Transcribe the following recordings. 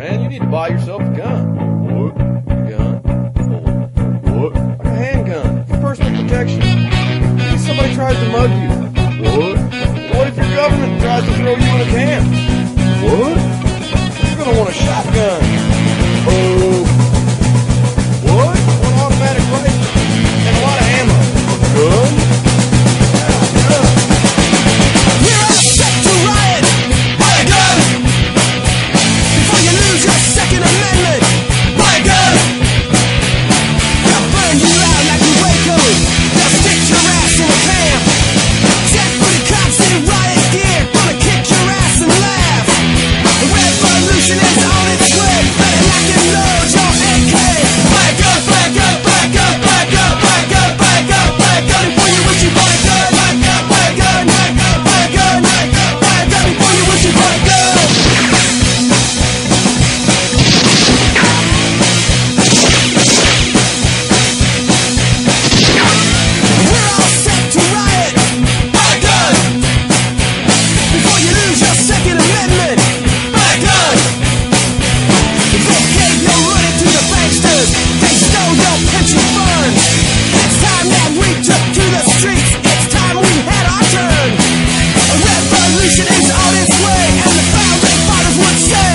Man, you need to buy yourself a gun. What? Gun. What? Like a handgun. For personal protection. If somebody tries to mug you. What? What if your government tries to throw you in a can? What? You're gonna want a shotgun. Oh. What? One automatic rifle. And a lot of ammo. Gun? Yeah, gun. We're all set to riot. Buy a gun before you lose your Second Amendment. Buy a gun. They'll burn you out like a Waco. They'll stick your ass in a camp. 10-footed cops in riot gear, gonna kick your ass and laugh. The revolution is on its way. Better lock and load your AK. Buy a gun, buy a gun, buy a gun, buy a gun, buy a gun, buy a gun, buy a gun before you wish you bought a gun. Buy a gun, buy a gun, buy a gun, buy a gun, buy a gun before you wish you bought a gun. We're all set to riot. Buy a gun before you lose your Second Amendment. Buy a gun. They gave your money to the banksters. They stole your pension funds. It's time that we took to the streets. It's time we had our turn. A revolution is on its way, and the founding fathers would say,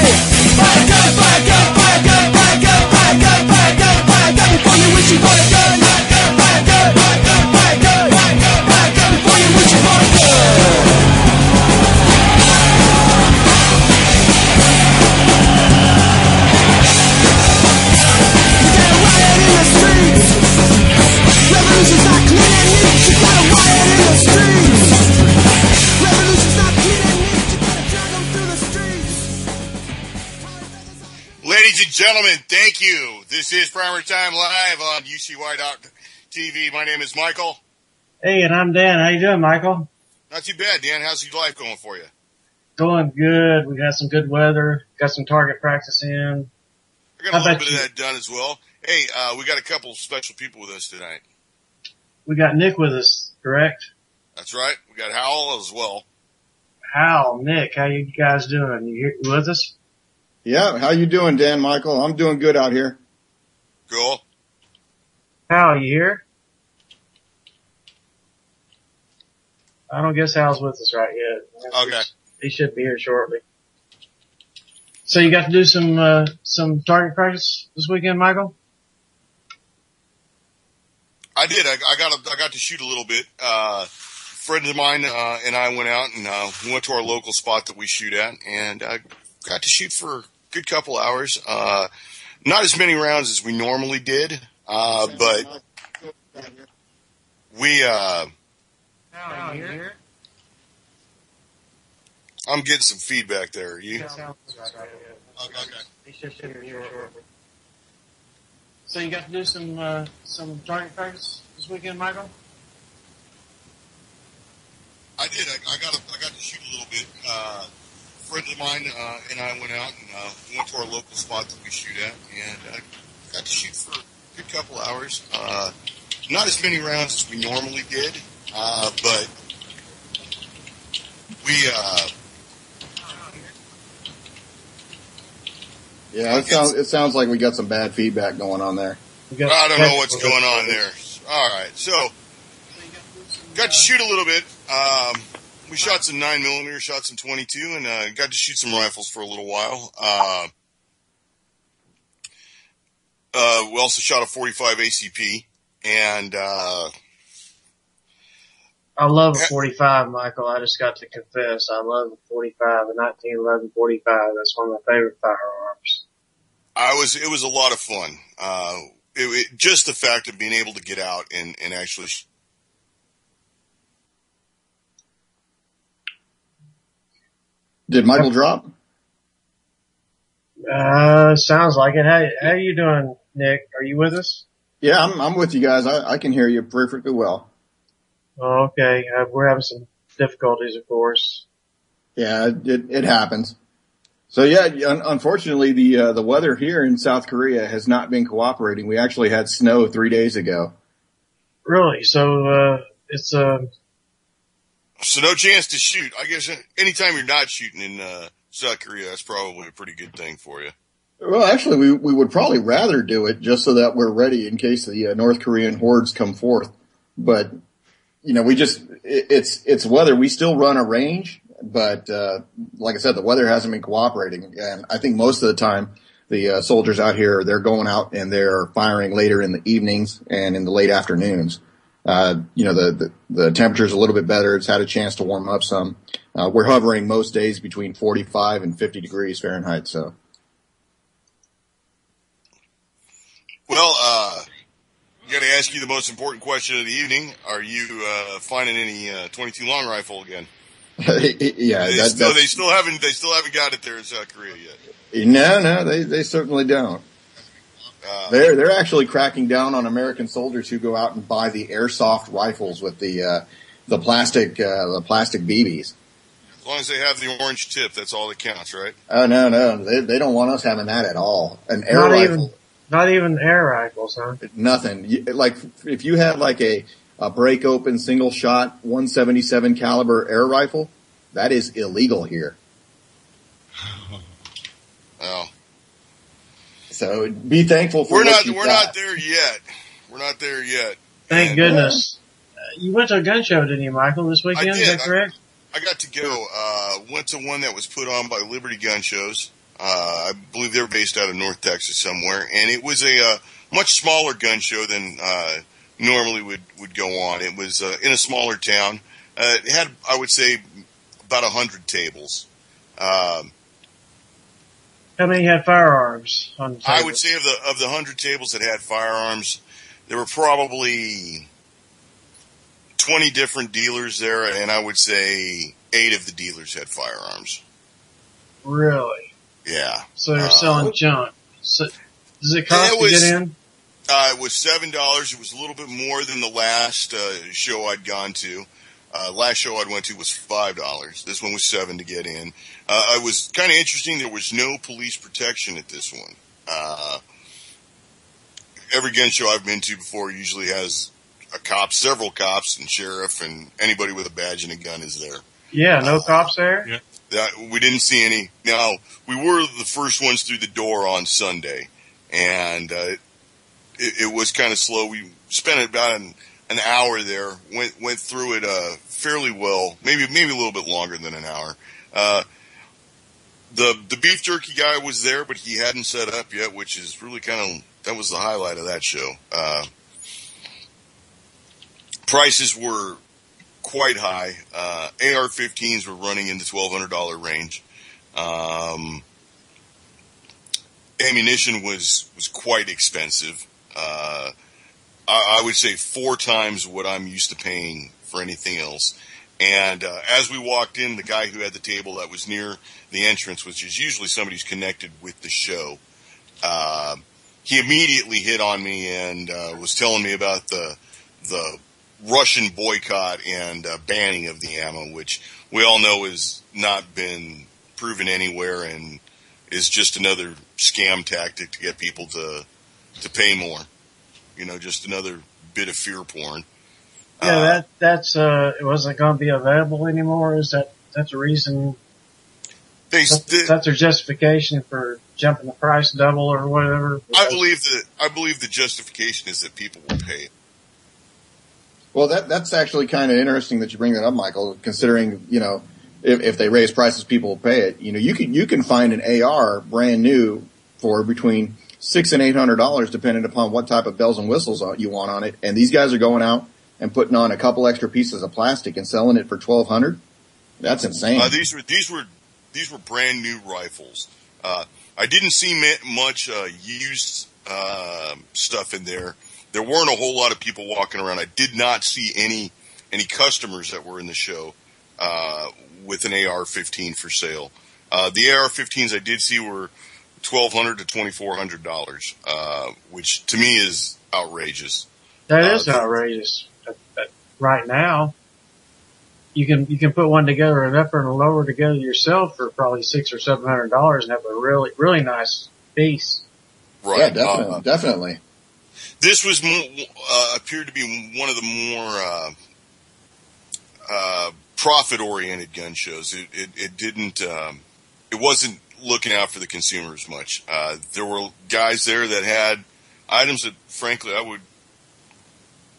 buy a gun, buy a gun, buy a gun, buy a gun, buy a gun, buy a gun, buy a gun before you wish you bought a gun. Buy a gun, buy a gun, buy a gun, buy a gun, buy a gun, buy a gun before you wish you bought a gun. Riot in the streets. Revolution's not clean and neat. You gotta riot in the streets. Revolution's not clean and neat. You gotta drag them through the streets. Ladies and gentlemen, thank you. This is PrimerTime Live on UCY.TV. My name is Michael. Hey, and I'm Dan. How you doing, Michael? Not too bad, Dan. How's your life going for you? Going good. We got some good weather. Got some target practice in. I got a How little about bit you? of that done as well. Hey, we got a couple of special people with us tonight. We got Nick with us, correct? That's right. We got Howell as well. Hal, Nick, how you guys doing? You with us? Yeah, how you doing, Dan, Michael? I'm doing good out here. Cool. Hal, you here? I don't guess Hal's with us right yet. Okay. He should be here shortly. So you got to do some target practice this weekend, Michael? I did. I got to shoot a little bit. Friends of mine and I went out and we went to our local spot that we shoot at, and got to shoot for a good couple hours. Not as many rounds as we normally did, but we. Hal, you here? I'm getting some feedback there. You? Okay. He should be here shortly. So you got to do some target practice this weekend, Michael? I did. I got to shoot a little bit. Friends of mine and I went out and went to our local spot that we shoot at, and got to shoot for a good couple hours. Not as many rounds as we normally did, but we. Yeah, it sounds like we got some bad feedback going on there. I don't know what's going on there. All right, so got to shoot a little bit. We shot some 9mm, shot some 22, and got to shoot some rifles for a little while. We also shot a 45 ACP, and I love a 45, Michael. I just got to confess. I love a 45, a 1911 45. That's one of my favorite firearms. it was a lot of fun. Just the fact of being able to get out and actually. Did Michael drop? Sounds like it. How you doing, Nick? Are you with us? Yeah, I'm with you guys. I can hear you perfectly well. Oh, okay. We're having some difficulties, of course. Yeah, it happens. So yeah, unfortunately the weather here in South Korea has not been cooperating. We actually had snow 3 days ago. Really? So, it's, So no chance to shoot. I guess anytime you're not shooting in South Korea, that's probably a pretty good thing for you. Well, actually, we would probably rather do it just so that we're ready in case the North Korean hordes come forth. But it's weather. We still run a range, but like I said, the weather hasn't been cooperating, and I think most of the time the soldiers out here, they're going out and they're firing later in the evenings and in the late afternoons. The temperature's a little bit better. It's had a chance to warm up some. We're hovering most days between 45 and 50 degrees Fahrenheit. So, well, got to ask you the most important question of the evening. Are you finding any 22 long rifle again? Yeah, they still haven't got it there in South Korea yet. No, they certainly don't. They're actually cracking down on American soldiers who go out and buy the airsoft rifles with the plastic BBs. As long as they have the orange tip, that's all that counts, right? Oh no, they don't want us having that at all. An air rifle. Not even air rifles, huh? Nothing. Like if you have like a break open single shot 177 caliber air rifle, that is illegal here. Oh. So be thankful for we're not there yet. We're not there yet. Thank goodness. You went to a gun show, didn't you, Michael, this weekend? I did. Is that correct? I got to go. Went to one that was put on by Liberty Gun Shows. I believe they're based out of North Texas somewhere, and it was a much smaller gun show than normally would go on. It was in a smaller town. It had, I would say, about 100 tables. How many had firearms on the table? I would say of the 100 tables that had firearms, there were probably 20 different dealers there, and I would say 8 of the dealers had firearms. Really? Yeah. So they're selling junk. So, does it cost to get in? It was $7. It was a little bit more than the last show I'd gone to. Last show I went to was $5. This one was $7 to get in. It was kind of interesting. There was no police protection at this one. Every gun show I've been to before usually has a cop, several cops, and sheriff, and anybody with a badge and a gun is there. Yeah, no cops there? Yeah. We didn't see any. Now, we were the first ones through the door on Sunday, and it was kind of slow. We spent about an hour there, went through it fairly well, maybe a little bit longer than an hour. The beef jerky guy was there, but he hadn't set up yet, which is really that was the highlight of that show. Prices were quite high. AR-15s were running in the $1,200 range. Ammunition was quite expensive. I would say 4 times what I'm used to paying for anything else. And as we walked in, the guy who had the table that was near the entrance, which is usually somebody who's connected with the show, he immediately hit on me and was telling me about the Russian boycott and banning of the ammo, which we all know has not been proven anywhere and is just another scam tactic to get people to pay more. Just another bit of fear porn. Yeah, that's it wasn't going to be available anymore. Is that's a reason? That's their justification for jumping the price double or whatever. I believe the justification is that people will pay it. Well, that's actually kind of interesting that you bring that up, Michael, considering, if they raise prices, people will pay it. You can find an AR brand new for between $600 and $800, depending upon what type of bells and whistles you want on it. And these guys are going out and putting on a couple extra pieces of plastic and selling it for $1,200. That's insane. These were brand new rifles. I didn't see much used stuff in there. There weren't a whole lot of people walking around. I did not see any customers that were in the show with an AR-15 for sale. The AR-15s I did see were $1,200 to $2,400, which to me is outrageous. That is outrageous. Right now, you can put one together, an upper and a lower together yourself for probably $600 or $700 and have a really, really nice piece. Right. Yeah, definitely. This was appeared to be one of the more profit-oriented gun shows. It didn't. It wasn't looking out for the consumer as much. There were guys there that had items that, frankly,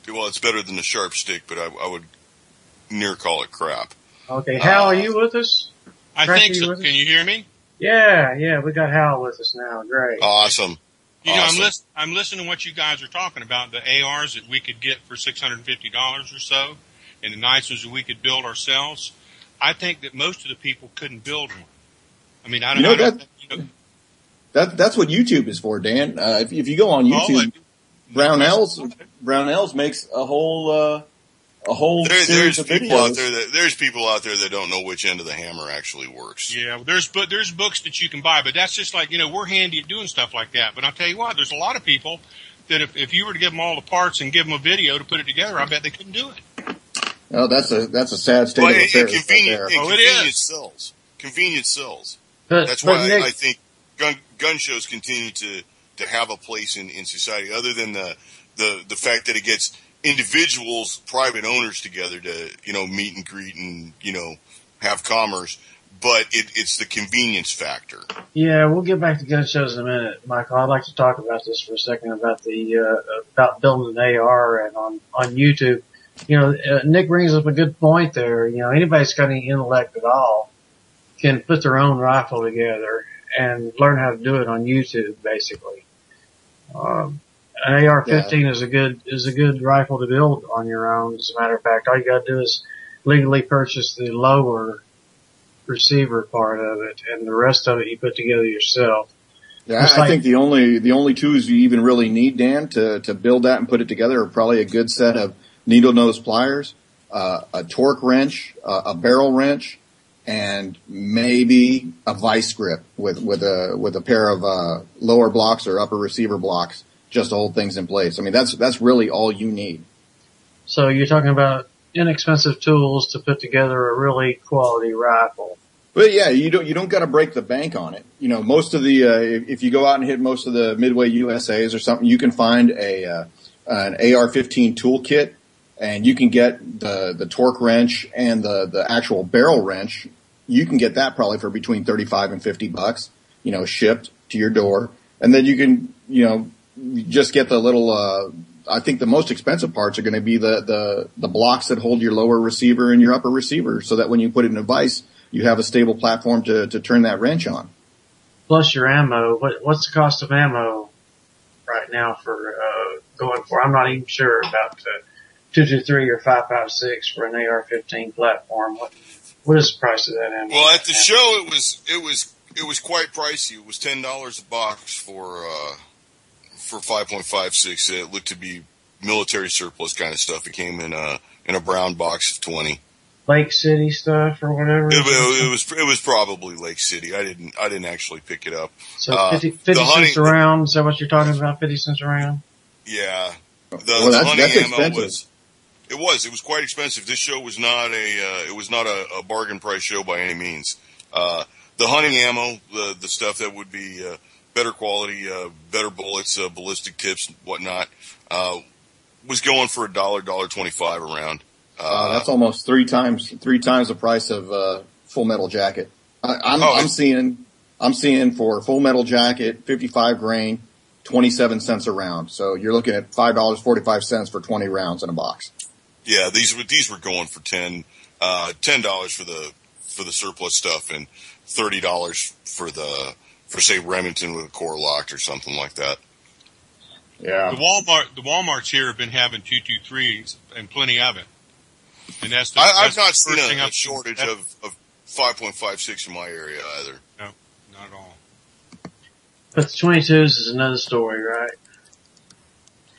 it's better than the sharp stick, but I would near call it crap. Okay, Hal, are you with us? I think so. Can you hear me? Yeah, we got Hal with us now. Great. Awesome. You know, I'm listening to what you guys are talking about, the ARs that we could get for $650 or so, and the nice ones that we could build ourselves. I think that most of the people couldn't build one. I mean, that's what YouTube is for, Dan. If you go on YouTube, Brownells makes a whole series of videos. There's people out there that don't know which end of the hammer actually works. Yeah, there's books that you can buy, but that's just like, we're handy at doing stuff like that. But I'll tell you what, there's a lot of people that if you were to give them all the parts and give them a video to put it together, I bet they couldn't do it. Oh, that's a sad state of affairs. Convenience sells. Convenience sells. That's why Nick, I think gun shows continue to have a place in society, other than the fact that it gets individuals, private owners together to, meet and greet and, have commerce. But it's the convenience factor. Yeah, we'll get back to gun shows in a minute, Michael. I'd like to talk about this for a second about about building an AR and on YouTube. Nick brings up a good point there. Anybody's got any intellect at all can put their own rifle together and learn how to do it on YouTube, basically. An AR-15 is a good rifle to build on your own. As a matter of fact, all you got to do is legally purchase the lower receiver part of it, and the rest of it you put together yourself. Yeah, I think the only tools you even really need, Dan, to build that and put it together are probably a good set of needle nose pliers, a torque wrench, a barrel wrench, and maybe a vice grip with a pair of lower blocks or upper receiver blocks, just to hold things in place. I mean, that's really all you need. So you're talking about inexpensive tools to put together a really quality rifle. But yeah, you don't got to break the bank on it. Most of the if you go out and hit most of the Midway USAs or something, you can find an AR-15 toolkit, and you can get the torque wrench and the actual barrel wrench. You can get that probably for between $35 and $50, shipped to your door. And then you can, just get the little, I think the most expensive parts are going to be the blocks that hold your lower receiver and your upper receiver, so that when you put it in a vise, you have a stable platform to turn that wrench on. Plus your ammo. What's the cost of ammo right now for, going for? I'm not even sure about, 223 or 5.56 for an AR-15 platform. What is the price of that ammo? Well, at the show, it was quite pricey. It was $10 a box for 5.56. It looked to be military surplus kind of stuff. It came in a brown box of 20. Lake City stuff or whatever. It was probably Lake City. I didn't actually pick it up. So 50 cents a round. Is that what you're talking about? 50 cents a round? Yeah. The hunting ammo was. It was quite expensive. This show was not a bargain price show by any means. The hunting ammo, the stuff that would be better quality, better bullets, ballistic tips, whatnot, was going for $1.25 a round. That's almost three times the price of Full Metal Jacket. I'm seeing for Full Metal Jacket 55 grain, 27 cents a round. So you're looking at $5.45 for 20 rounds in a box. Yeah, these were going for $10 for the surplus stuff, and $30 for say Remington with a core locked or something like that. Yeah. The Walmarts here have been having 223s and plenty of it. And I've not seen a shortage of 5.56 in my area either. No, not at all. But the 22s is another story, right?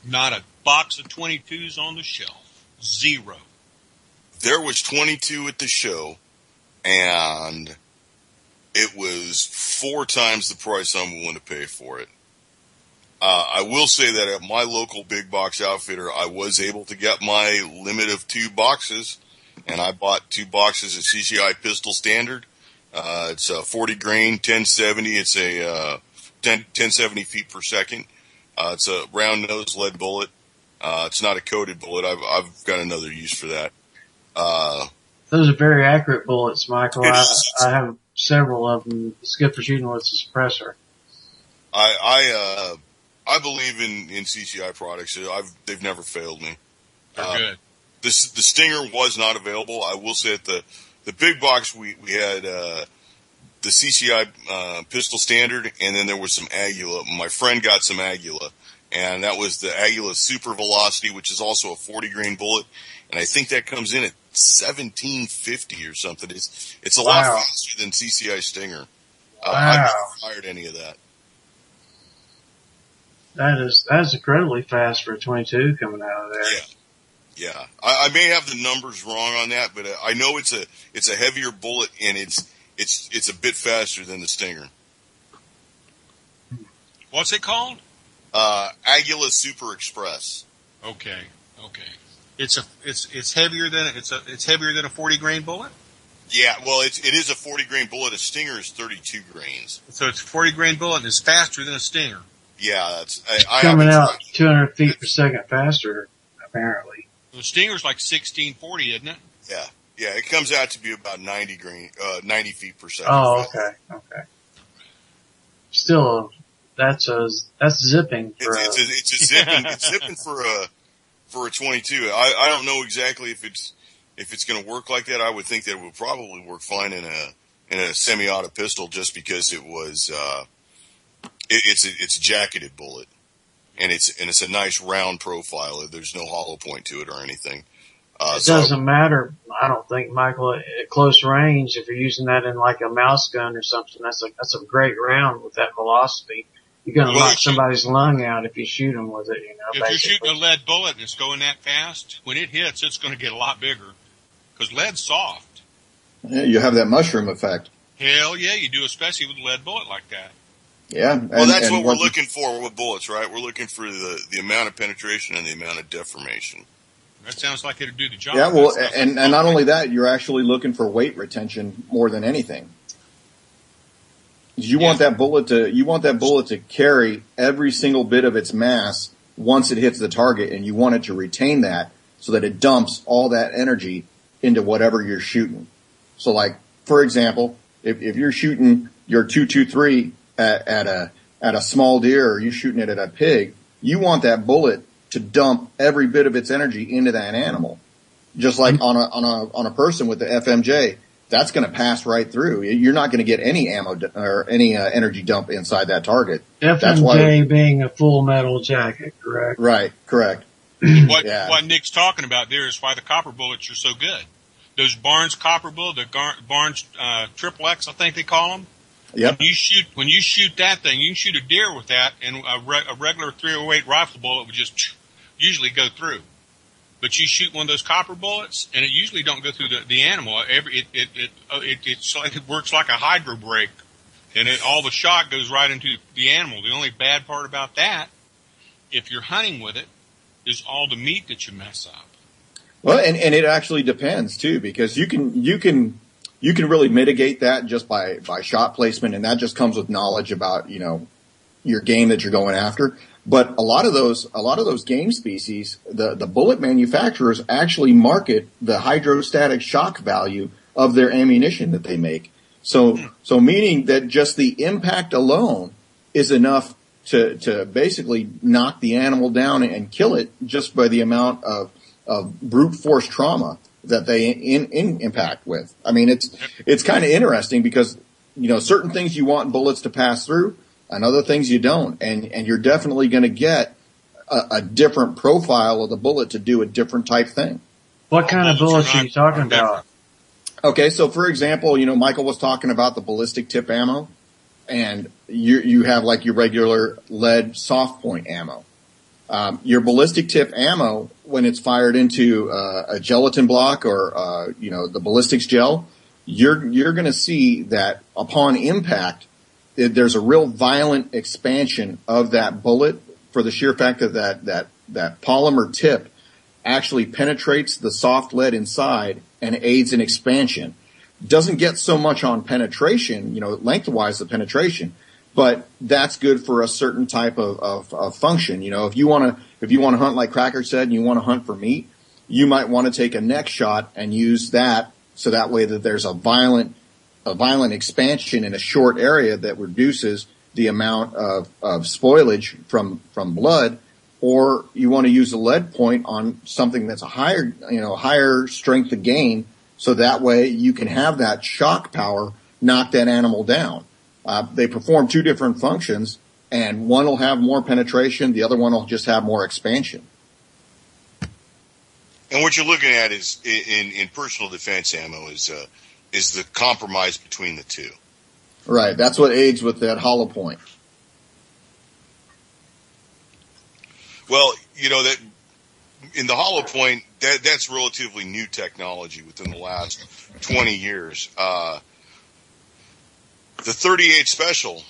Not a box of 22s on the shelf. Zero. There was 22 at the show, and it was 4 times the price I'm willing to pay for it. I will say that at my local big box outfitter, I was able to get my limit of 2 boxes, and I bought 2 boxes at CCI Pistol Standard. It's a 40 grain, 1070. It's a 1070 feet per second. It's a round nose lead bullet. It's not a coated bullet. I've got another use for that. Those are very accurate bullets, Michael. I have several of them. It's good for shooting with a suppressor. I believe in CCI products. They've never failed me. They're good. The Stinger was not available. I will say at the big box we had the CCI pistol standard, and then there was some Agula. My friend got some Agula, and that was the Agula Super Velocity, which is also a 40 grain bullet, and I think that comes in at 1750 or something. It's a lot faster than CCI Stinger. I've never fired any of that. That's incredibly fast for a 22 coming out of there. Yeah. I may have the numbers wrong on that, but I know it's a heavier bullet, and it's a bit faster than the Stinger. What's it called? Agula Super Express. Okay. It's heavier than it's heavier than a 40 grain bullet. Yeah, well, it is a 40 grain bullet. A Stinger is 32 grains. So it's a 40 grain bullet and it's faster than a Stinger. Yeah, I coming out 200 feet per second faster, apparently. The Stinger's like 1640, isn't it? Yeah, it comes out to be about 90 feet per second. Oh, okay. Still, that's zipping for it's zipping for a 22. I don't know exactly if it's going to work like that. I would think that it would probably work fine in a semi-auto pistol, just because it was it's a jacketed bullet, and it's a nice round profile. There's no hollow point to it or anything. It doesn't matter, I don't think, Michael, at close range, if you're using that in like a mouse gun or something. That's a great round with that velocity. You're going to knock somebody's lung out if you shoot them with it, If you're shooting a lead bullet and it's going that fast, when it hits, it's going to get a lot bigger, because lead's soft. Yeah, you have that mushroom effect. Hell yeah, you do, especially with a lead bullet like that. Yeah. Well, that's what we're looking for with bullets, right? We're looking for the amount of penetration and the amount of deformation. That sounds like it'd do the job. Yeah, well, and not only that, you're actually looking for weight retention more than anything. You want that bullet to carry every single bit of its mass once it hits the target, and you want it to retain that so that it dumps all that energy into whatever you're shooting. So, like, for example, if you're shooting your 223 at a small deer, or you're shooting it at a pig, you want that bullet to dump every bit of its energy into that animal. Just like on a person with the FMJ, that's going to pass right through. You're not going to get any ammo or any energy dump inside that target. FMJ being a full metal jacket, correct? Right, correct. What Nick's talking about there is why the copper bullets are so good. Those Barnes copper bullet, the Barnes Triple X, I think they call them. Yep. When you shoot that thing, you can shoot a deer with that, and a regular 308 rifle bullet would just usually go through. But you shoot one of those copper bullets, and it usually don't go through the animal. It works like a hydro brake, and all the shot goes right into the animal. The only bad part about that, if you're hunting with it, is all the meat that you mess up. Well, and it actually depends too, because you can really mitigate that just by shot placement, and that just comes with knowledge about, your game that you're going after. But a lot of those game species, the bullet manufacturers actually market the hydrostatic shock value of their ammunition that they make. So meaning that just the impact alone is enough to basically knock the animal down and kill it just by the amount of brute force trauma that they impact with. I mean, it's kind of interesting because, certain things you want bullets to pass through and other things you don't. And you're definitely going to get a different profile of the bullet to do a different type thing. What kind of bullets are you talking about? Okay. So for example, Michael was talking about the ballistic tip ammo, and you have like your regular lead soft point ammo. Your ballistic tip ammo, when it's fired into a gelatin block or the ballistics gel, you're going to see that upon impact, there's a real violent expansion of that bullet for the sheer fact that polymer tip actually penetrates the soft lead inside and aids in expansion. Doesn't get so much on penetration, lengthwise the penetration. But that's good for a certain type of function. If you want to hunt like Cracker said, and you want to hunt for meat, you might want to take a neck shot and use that so that way that there's a violent a violent expansion in a short area that reduces the amount of spoilage from blood, or you want to use a lead point on something that's a higher strength of gain, so that way you can have that shock power knock that animal down. They perform two different functions, and one will have more penetration, the other one will just have more expansion. And what you're looking at is in personal defense ammo is the compromise between the two. Right. That's what aids with that hollow point. Well, that in the hollow point, that's relatively new technology within the last 20 years. The 38 Special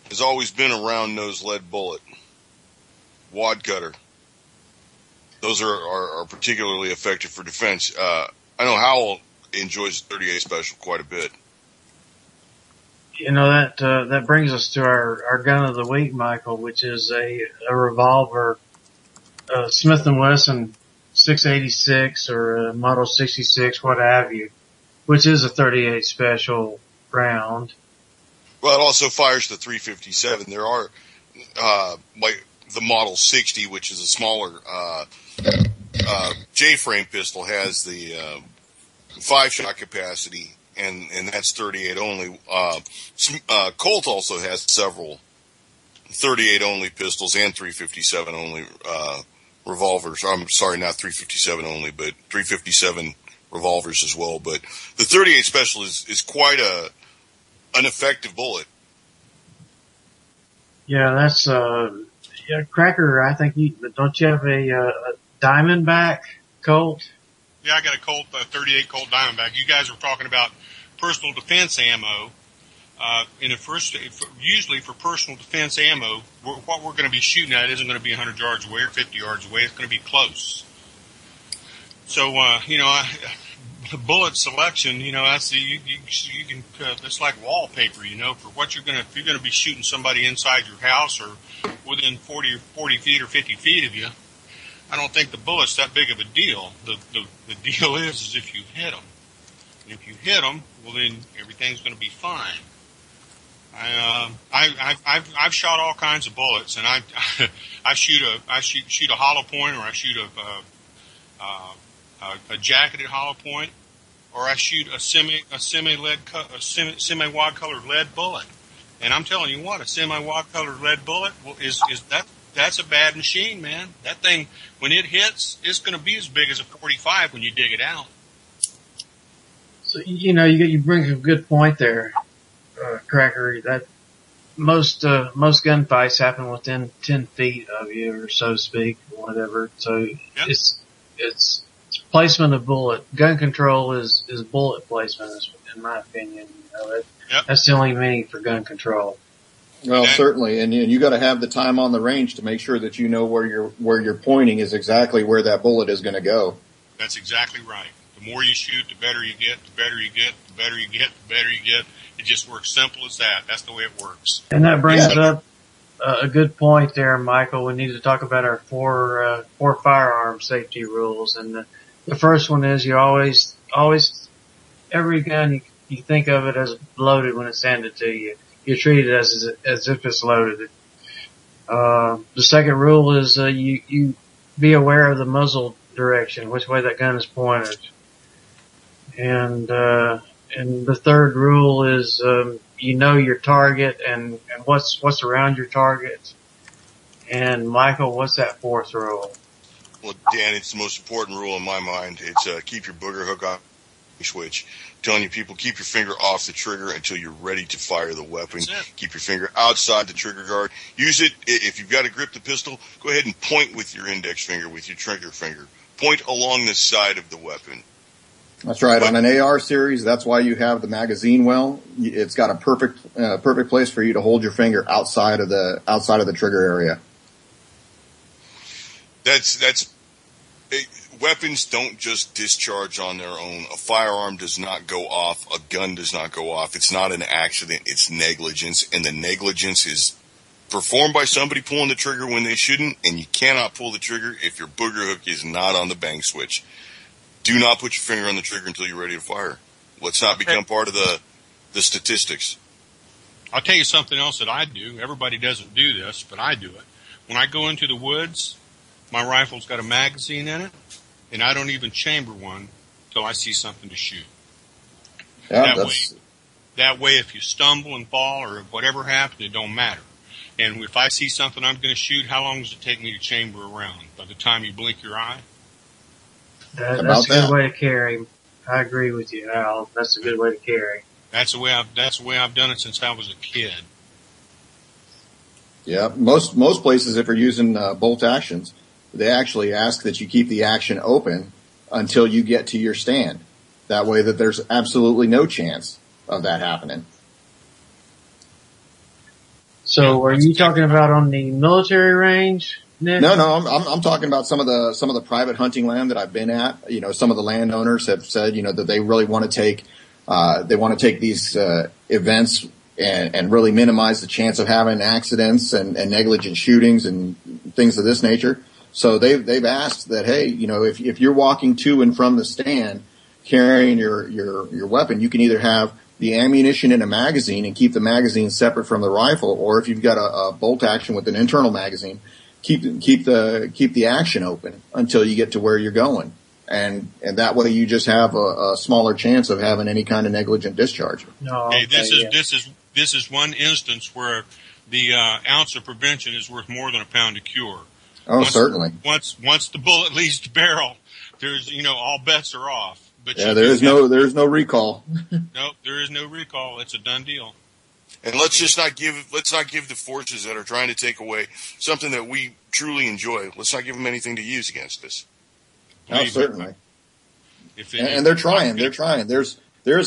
has always been a round nose lead bullet, wad cutter. Those are particularly effective for defense. I know Howell enjoys 38 Special quite a bit. That brings us to our gun of the week, Michael, which is a revolver, Smith & Wesson 686 or a Model 66, what have you, which is a 38 Special round. Well, it also fires the 357. There are, like the Model 60, which is a smaller, J-frame pistol, has the, 5-shot capacity, and that's 38 only. Colt also has several 38 only pistols and 357 only, revolvers. I'm sorry, not 357 only, but 357 revolvers as well. But the 38 Special is quite an effective bullet. Yeah, that's, Cracker, I think don't you have a Diamondback Colt? Yeah, I got a Colt, 38 Colt Diamondback. You guys were talking about personal defense ammo. Usually for personal defense ammo, what we're going to be shooting at isn't going to be 100 yards away or 50 yards away. It's going to be close. So, bullet selection, that's you can, it's like wallpaper, for what if you're going to be shooting somebody inside your house or within 40 feet or 50 feet of you, I don't think the bullet's that big of a deal. The deal is if you hit them. And if you hit them, well then everything's going to be fine. I've shot all kinds of bullets, and I shoot a hollow point, or I shoot a jacketed hollow point, or I shoot a semi-wad colored lead bullet. And I'm telling you what, a semi-wad colored lead bullet that's a bad machine, man. That thing, when it hits, it's going to be as big as a 45 when you dig it out. So, you bring a good point there, Cracker, that most gunfights happen within 10 feet of you, or so to speak, whatever. So yep. It's placement of bullet. Gun control is bullet placement, in my opinion. Yep. That's the only meaning for gun control. Well, certainly, and you got to have the time on the range to make sure that you know where you're pointing is exactly where that bullet is going to go. That's exactly right. The more you shoot, the better you get. The better you get. The better you get. The better you get. It just works simple as that. That's the way it works. And that brings up a good point there, Michael. We need to talk about our four firearm safety rules. And the first one is you always every gun you think of it as loaded when it's handed to you. You treat it as if it's loaded. The second rule is you be aware of the muzzle direction, which way that gun is pointed. And the third rule is your target and what's around your target. And Michael, what's that fourth rule? Well, Dan, it's the most important rule in my mind. It's keep your booger hook off the switch. Telling you people, keep your finger off the trigger until you're ready to fire the weapon. Keep your finger outside the trigger guard. Use it, if you've got to grip the pistol, go ahead and point with your index finger, with your trigger finger. Point along the side of the weapon. That's right. On an AR series, that's why you have the magazine well. It's got a perfect place for you to hold your finger outside of the trigger area. Weapons don't just discharge on their own. A firearm does not go off. A gun does not go off. It's not an accident. It's negligence. And the negligence is performed by somebody pulling the trigger when they shouldn't. And you cannot pull the trigger if your booger hook is not on the bang switch. Do not put your finger on the trigger until you're ready to fire. Let's not become part of the the statistics. I'll tell you something else that I do. Everybody doesn't do this, but I do it. When I go into the woods, my rifle's got a magazine in it, and I don't even chamber one till I see something to shoot. Yeah, That way, if you stumble and fall or whatever happens, it don't matter. And if I see something I'm going to shoot, how long does it take me to chamber around? By the time you blink your eye? That's a good way to carry. I agree with you, Al. That's a good way to carry. That's the way I've done it since I was a kid. Yeah, most places, if you're using bolt actions, they actually ask that you keep the action open until you get to your stand. That way that there's absolutely no chance of that happening. So, are you talking about on the military range, Nick? No, I'm talking about some of the private hunting land that I've been at. You know, some of the landowners have said, you know, that they really want to take these events and really minimize the chance of having accidents and negligent shootings and things of this nature. So they've asked that, hey, you know, if you're walking to and from the stand carrying your weapon, you can either have the ammunition in a magazine and keep the magazine separate from the rifle, or if you've got a bolt action with an internal magazine, keep the action open until you get to where you're going. And that way you just have a smaller chance of having any kind of negligent discharge. No, hey, this is one instance where the ounce of prevention is worth more than a pound of cure. Oh, certainly. Once the bullet leaves the barrel, there's, you know, all bets are off. But yeah, there's no recall. Nope, there is no recall. It's a done deal. And let's not give the forces that are trying to take away something that we truly enjoy. Let's not give them anything to use against us. Oh, certainly. And they're trying. They're trying. There is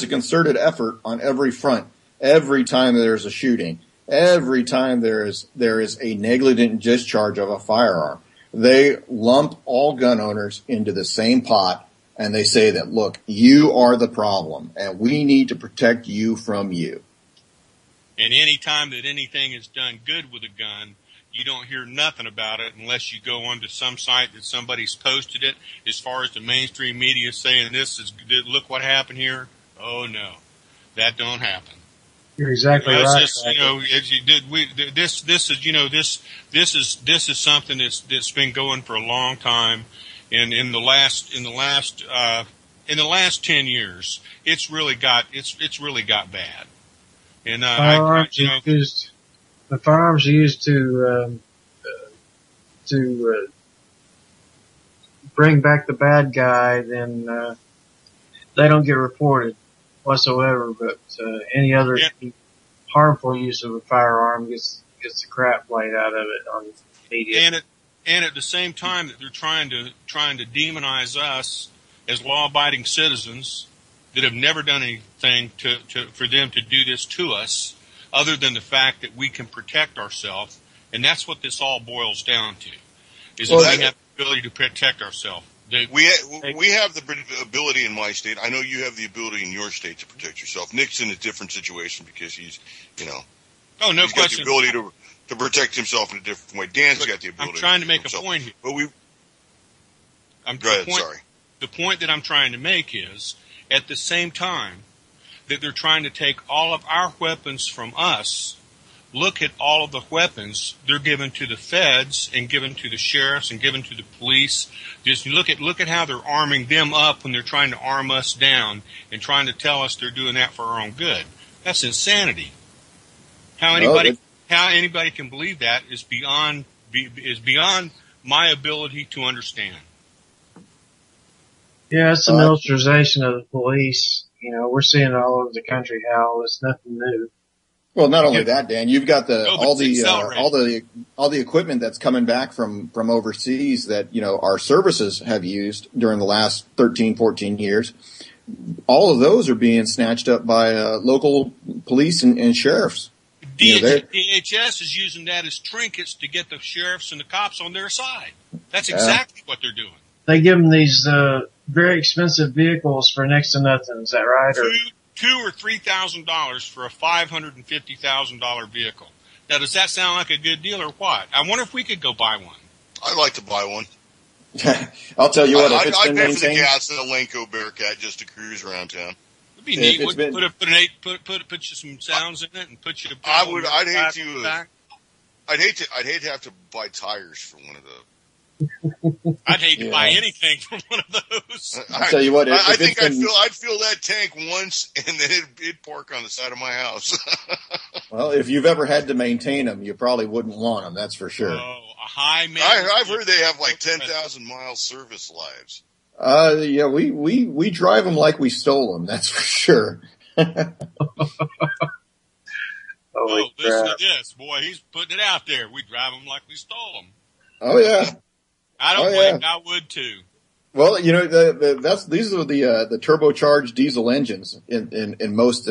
a concerted effort on every front. Every time there's a shooting, every time there is a negligent discharge of a firearm, they lump all gun owners into the same pot, and they say that, look, you are the problem, and we need to protect you from you. And any time that anything is done good with a gun, you don't hear nothing about it unless you go onto some site that somebody's posted it. As far as the mainstream media saying look what happened here. Oh no, that don't happen. You're exactly right. Just, you know, this is something that's been going for a long time, and in the last 10 years, it's really got bad. And the firearms are used to bring back the bad guy, then they don't get reported whatsoever. But any other harmful use of a firearm gets the crap played out of it on media. And at the same time that they're trying to demonize us as law-abiding citizens that have never done anything for them to do this to us, other than the fact that we can protect ourselves, and that's what this all boils down to, is that we have the ability to protect ourselves. We have the ability in my state. I know you have the ability in your state to protect yourself. Nick's in a different situation because he's, you know, he's got the ability to protect himself in a different way. Dan's got the ability. I'm trying to make a point here. But go ahead, sorry. The point that I'm trying to make is, at the same time that they're trying to take all of our weapons from us, look at all of the weapons they're given to the feds and given to the sheriffs and given to the police. Just look at how they're arming them up when they're trying to arm us down and trying to tell us they're doing that for our own good. That's insanity. How anybody can believe that is beyond my ability to understand. Yeah, it's the militarization of the police. You know, we're seeing it all over the country, Hal. It's nothing new. Well, not only that, Dan, you've got all the equipment that's coming back from overseas that, you know, our services have used during the last 13, 14 years. All of those are being snatched up by local police and sheriffs. DHS is using that as trinkets to get the sheriffs and the cops on their side. That's exactly what they're doing. They give them these very expensive vehicles for next to nothing. Is that right? $2,000 or $3,000 for a $550,000 vehicle. Now, does that sound like a good deal or what? I wonder if we could go buy one. I'd like to buy one. I'll tell you what. I'd pay for the gas in a Lenco Bearcat just to cruise around town. It'd be neat. If it's been- Put you some sounds in it and put you. I'd hate to have to buy tires for one of those. I'd hate to buy anything from one of those. I'll tell you what, I think I'd fill that tank once, and then it'd park on the side of my house. Well, if you've ever had to maintain them, you probably wouldn't want them. That's for sure. Oh, a high man. I've heard they have like 10,000 mile service lives. Yeah, we drive them like we stole them. That's for sure. Oh, listen to this, boy. He's putting it out there. We drive them like we stole them. Oh yeah. I don't blame. I would too. Well, you know, these are the turbocharged diesel engines in most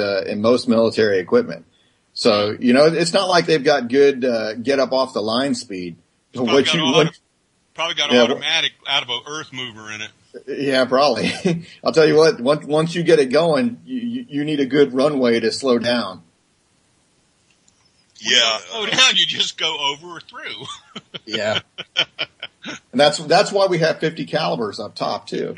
military equipment. So, you know, it's not like they've got good get up off the line speed. Probably got automatic out of an earth mover in it. Yeah, probably. I'll tell you what, once you get it going, you need a good runway to slow down. Yeah. Slow down, you just go over or through. Yeah. And that's why we have 50 calibers up top too.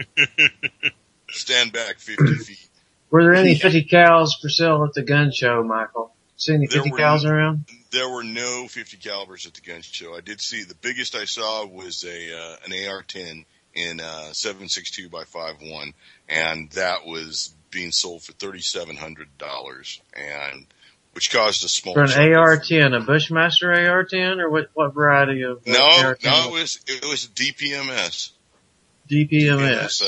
Stand back 50 feet. Were there any 50 cals for sale at the gun show, Michael? See any 50 cals around? There were no 50 calibers at the gun show. I did see the biggest I saw was an AR-10 in 7.62 by 5.1, and that was being sold for $3,700, and which caused a small. For an AR-10, a Bushmaster AR-10, or what variety of? No, AR-10? it was DPMS. DPMS.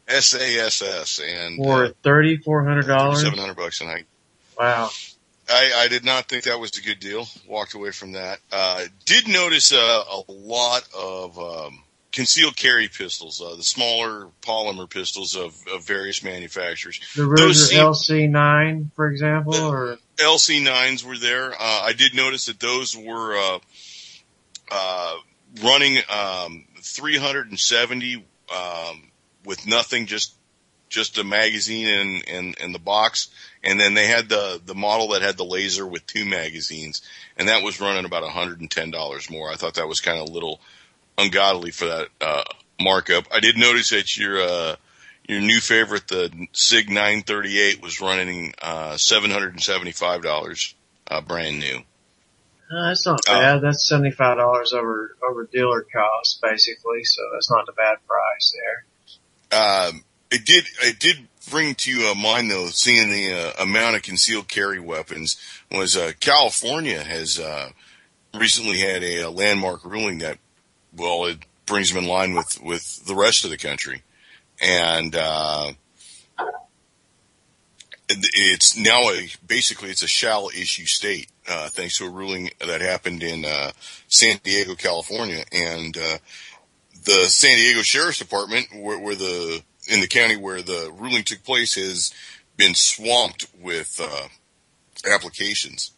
SASS, and for $3,400. $700, and I did not think that was a good deal. Walked away from that. Did notice a lot of concealed carry pistols, the smaller polymer pistols of various manufacturers. The Ruger LC9, for example, or LC9s were there. I did notice that those were running 370 with nothing, just a magazine and the box. And then they had the model that had the laser with 2 magazines, and that was running about $110 more. I thought that was kind of a little ungodly for that markup. I did notice that your new favorite, the SIG 938, was running $775 brand new. That's not bad. That's $75 over dealer cost, basically. So that's not a bad price there. It did bring to mind, though, seeing the amount of concealed carry weapons, was California has recently had a landmark ruling that, well, it brings them in line with the rest of the country. And it's now basically it's a shall issue state, thanks to a ruling that happened in San Diego, California. And the San Diego Sheriff's Department, in the county where the ruling took place, has been swamped with applications.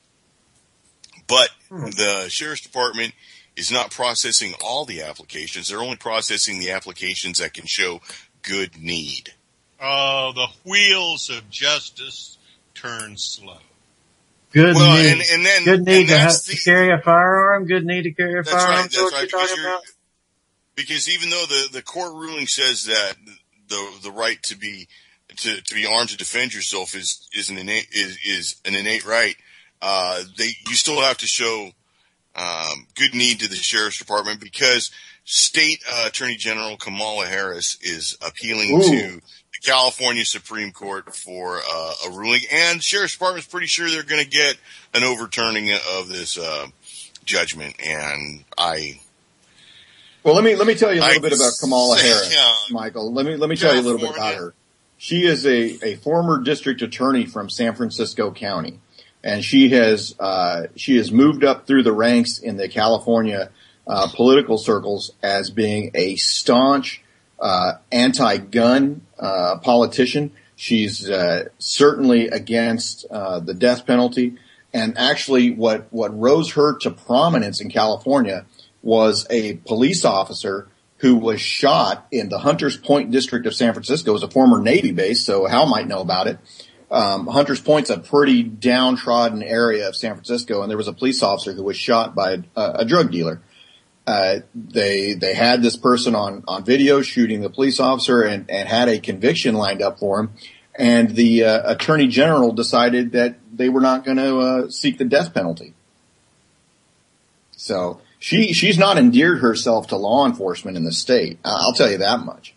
But the Sheriff's Department is not processing all the applications. They're only processing the applications that can show good need. Oh, the wheels of justice turn slow. Good need. And then good need to carry a firearm. Good need to carry a firearm. Right. That's right. Because even though the court ruling says that the right to be armed to defend yourself is an innate right, you still have to show good need to the Sheriff's Department, because State Attorney General Kamala Harris is appealing to the California Supreme Court for a ruling, and the Sheriff's Department's pretty sure they're going to get an overturning of this judgment. And well, let me tell you a little bit about Kamala Harris, Michael. Let me tell you a little bit about her. She is a former district attorney from San Francisco County, and she has moved up through the ranks in the California political circles as being a staunch anti-gun politician. She's certainly against the death penalty, and actually what rose her to prominence in California was a police officer who was shot in the Hunters Point district of San Francisco. It was a former Navy base, so Hal might know about it. Hunters Point's a pretty downtrodden area of San Francisco, and there was a police officer who was shot by a drug dealer. They had this person on video shooting the police officer and had a conviction lined up for him. and the attorney general decided that they were not going to seek the death penalty. So she's not endeared herself to law enforcement in the state. I'll tell you that much.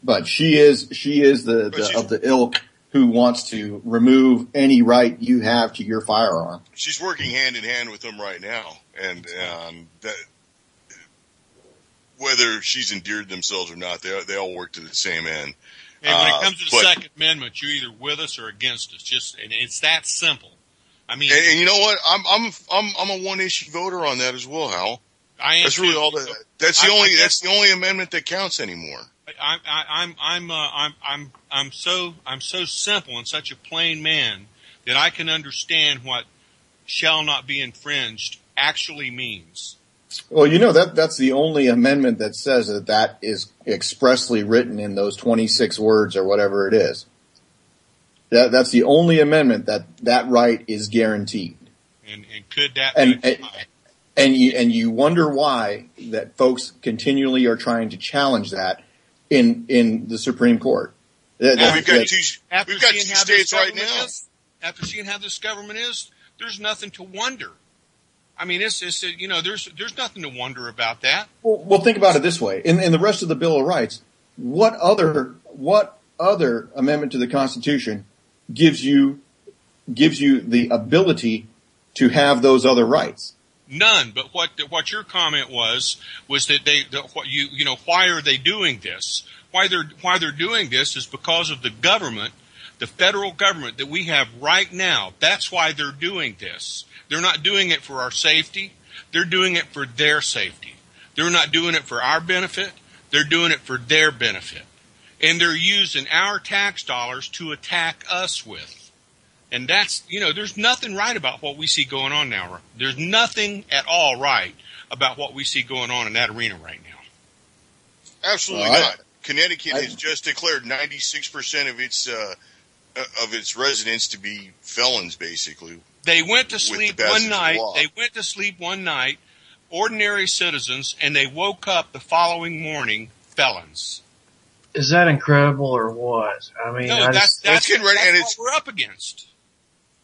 But she is of the ilk who wants to remove any right you have to your firearm. She's working hand in hand with them right now, and that, whether she's endeared themselves or not, they all work to the same end. And when it comes to the Second Amendment, you're either with us or against us. And it's that simple. I mean, and you know what? I'm a one issue voter on that as well, Hal. I am. That's really all that. That's the only amendment that counts anymore. I'm so simple and such a plain man that I can understand what shall not be infringed actually means. Well, that's the only amendment that says that is expressly written in those 26 words or whatever it is. That's the only amendment that right is guaranteed. And could that be? And you wonder why that folks continually are trying to challenge that in the Supreme Court. We've got two states right now. After seeing how this government is, there's nothing to wonder. I mean, there's nothing to wonder about that. Well, think about it this way: in the rest of the Bill of Rights, what other amendment to the Constitution gives you the ability to have those other rights? None. But what your comment was that why are they doing this? Why they're doing this is because of the government, the federal government that we have right now. That's why they're doing this. They're not doing it for our safety. They're doing it for their safety. They're not doing it for our benefit. They're doing it for their benefit. And they're using our tax dollars to attack us with. And that's, there's nothing right about what we see going on now. There's nothing at all right about what we see going on in that arena right now. Absolutely not. Connecticut has just declared 96% of its residents to be felons, basically. They went to sleep one night. Ordinary citizens, and they woke up the following morning felons. Is that incredible or what? I mean, no, that's what we're up against.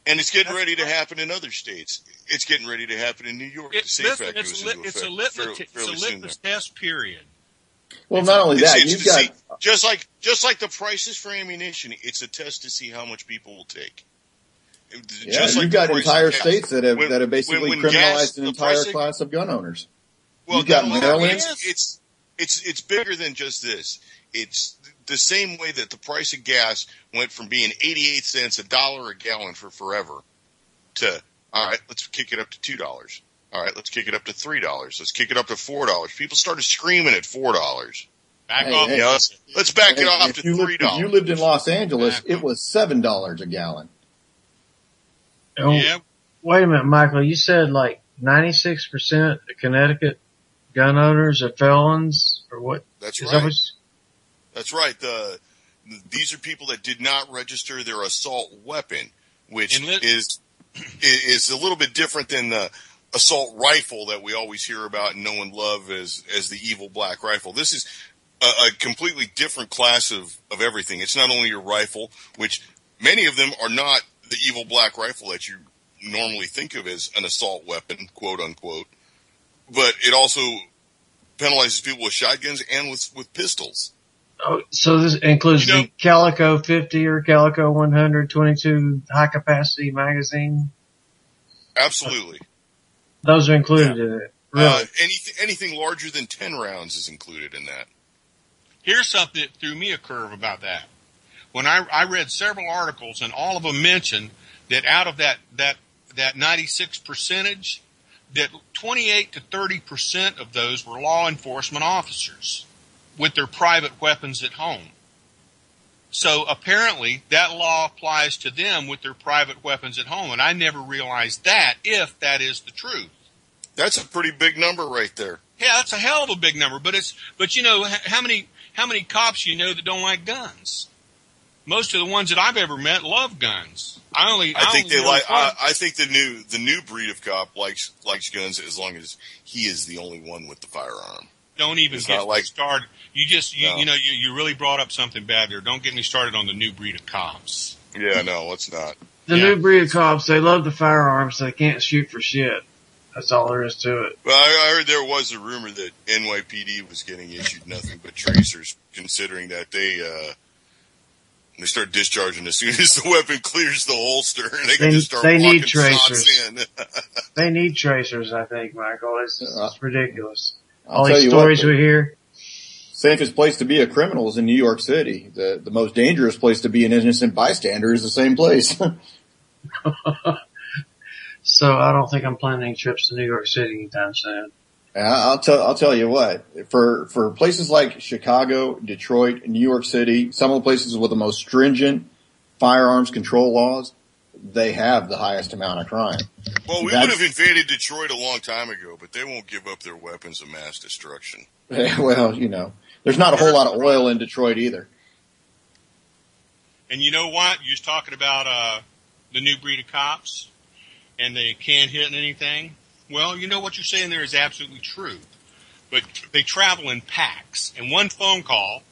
And it's getting ready to happen in other states. It's getting ready to happen in New York. It's a litmus test period. Well, not only that, you've got just like the prices for ammunition. It's a test to see how much people will take. Yeah, you've got entire states that have basically criminalized an entire class of gun owners. Well, you've got Maryland. It's bigger than just this. It's the same way that the price of gas went from being 88 cents, $1 a gallon for forever, to all right, let's kick it up to $2. All right, let's kick it up to $3. Let's kick it up to $4. People started screaming at $4. Let's back it off to $3. If you lived in Los Angeles, it was $7 a gallon. Oh, yeah. Wait a minute, Michael. You said like 96% of Connecticut gun owners are felons, or what? That's right. That's right. These are people that did not register their assault weapon, which is a little bit different than the assault rifle that we always hear about and know and love as the evil black rifle. This is a completely different class of everything. It's not only your rifle, which many of them are not the evil black rifle that you normally think of as an assault weapon, quote unquote, but it also penalizes people with shotguns and with pistols. Oh, so this includes the Calico 50 or Calico 100 22 high capacity magazine? Absolutely. Those are included in it. Really? Anything larger than 10 rounds is included in that. Here's something that threw me a curve about that. When I read several articles, and all of them mentioned that out of that 96 percentage, that 28 to 30% of those were law enforcement officers with their private weapons at home. So apparently that law applies to them with their private weapons at home, and I never realized that, if that is the truth. That's a pretty big number right there. Yeah, that's a hell of a big number. But how many cops that don't like guns? Most of the ones that I've ever met love guns. I think the new breed of cop likes guns as long as he is the only one with the firearm. Don't even It's get not like- started. No. You really brought up something bad there. Don't get me started on the new breed of cops. Yeah, no, let's not. The Yeah. new breed of cops, they love the firearms, so they can't shoot for shit. That's all there is to it. Well, I heard there was a rumor that NYPD was getting issued nothing but tracers, considering that they start discharging as soon as the weapon clears the holster, and they can just start they walking need shots tracers. in. They need tracers, I think, Michael. It's ridiculous. I'll All tell these you stories what, we hear. safest place to be a criminal is in New York City. The most dangerous place to be an innocent bystander is the same place. So I don't think I'm planning trips to New York City anytime soon. I'll tell you what, for places like Chicago, Detroit, New York City, some of the places with the most stringent firearms control laws, they have the highest amount of crime. Well, we would have invaded Detroit a long time ago, but they won't give up their weapons of mass destruction. Well, there's not a whole lot of oil in Detroit either. And you know what? You was talking about the new breed of cops, and they can't hit anything. Well, you know what you're saying there is absolutely true. But they travel in packs, and one phone call,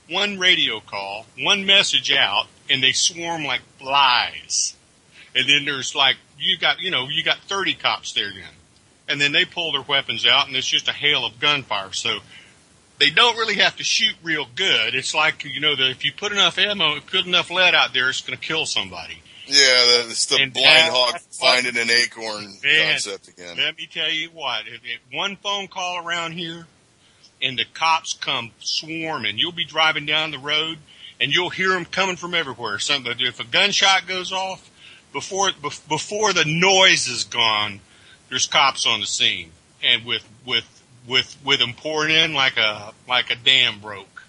one radio call, one message out, and they swarm like flies. And then there's you got 30 cops there then. And then they pull their weapons out, and it's just a hail of gunfire. So they don't really have to shoot real good. It's like, that if you put enough ammo, put enough lead out there, it's going to kill somebody. Yeah, it's the And blind that- hog finding an acorn Man, concept again. Let me tell you what, if one phone call around here and the cops come swarming, you'll be driving down the road and you'll hear them coming from everywhere. If a gunshot goes off, before the noise is gone, there's cops on the scene, and with them pouring in like a dam broke.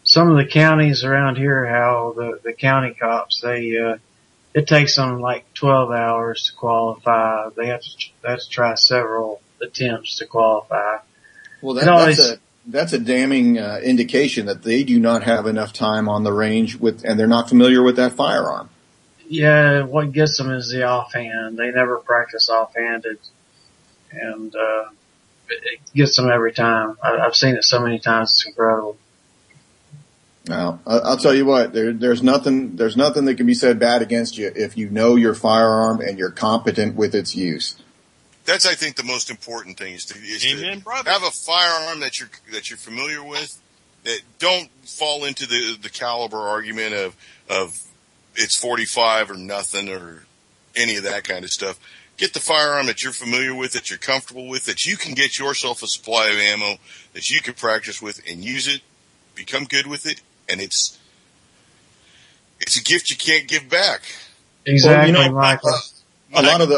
Some of the counties around here, how the county cops, it takes them like 12 hours to qualify. They have to try several attempts to qualify. Well, It that's a damning indication that they do not have enough time on the range and they're not familiar with that firearm. Yeah, what gets them is the offhand. They never practice offhanded, and it gets them every time. I've seen it so many times; it's incredible. Now, I'll tell you what, there's nothing that can be said bad against you if you know your firearm and you're competent with its use. That's, I think, the most important thing is to have a firearm that you're familiar with. That don't fall into the caliber argument of it's 45 or nothing or any of that kind of stuff. Get the firearm that you're familiar with, that you're comfortable with, that you can get yourself a supply of ammo that you can practice with and use it, become good with it, and it's a gift you can't give back. Exactly, Well, Michael. A lot of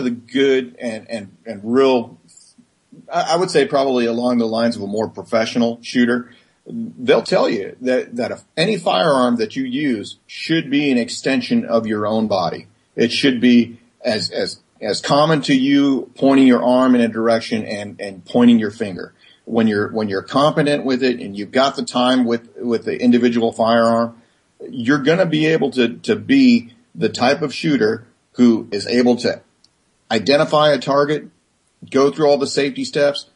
the good and real, I would say probably along the lines of a more professional shooter, they'll tell you that if any firearm that you use should be an extension of your own body. It should be as common to you pointing your arm in a direction and pointing your finger. When you're competent with it and you've got the time with the individual firearm, you're going to be able to be the type of shooter who is able to identify a target, go through all the safety steps,